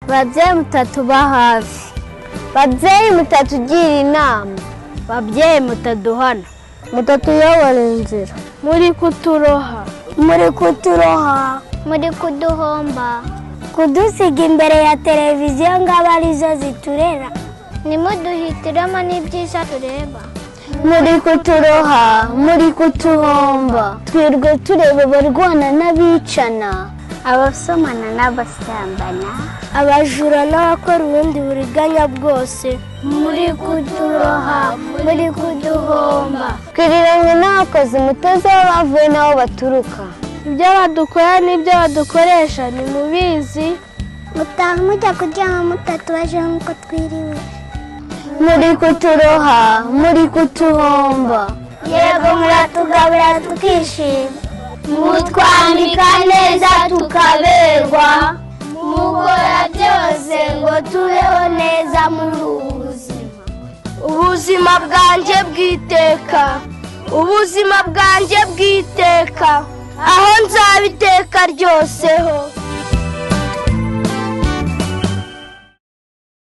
babyeyi mutatuba hafi, babyeyi mutatugira inama, babyeyi mutaduhana, mutatuyobora inzira, muri kuturoha, muri kuturoha, muri kuduhomba, kudusiga imbere ya televiziyo ngo abe arizo ziturera, nimuduhitiramo n'ibyiza tureba, muri kuturoha, muri kutuhomba, twirwe tureba abarwana n'abicana, abasomana n'abasambana, abajura n'abakora ubundi buriganya bwose, muri kuturoha, muri kuduhomba, twiriranywe n'abakozi umutoza bavuye n'aho baturuka, ibyo badukora n'ibyo badukoresha ni mubizi, mutaha mujya kuryama mutatubaje nk'uko twiriwe, muri kuturoha, muri kutuhomba, yego muratugabira tukishima, mutwambika neza tukaberwa, mukora byose ngo tubeho neza muri ubu buzima, ubuzima bwanjye bw'iteka, ubuzima bwanjye bw'iteka, aho nzabiteka ryose ho.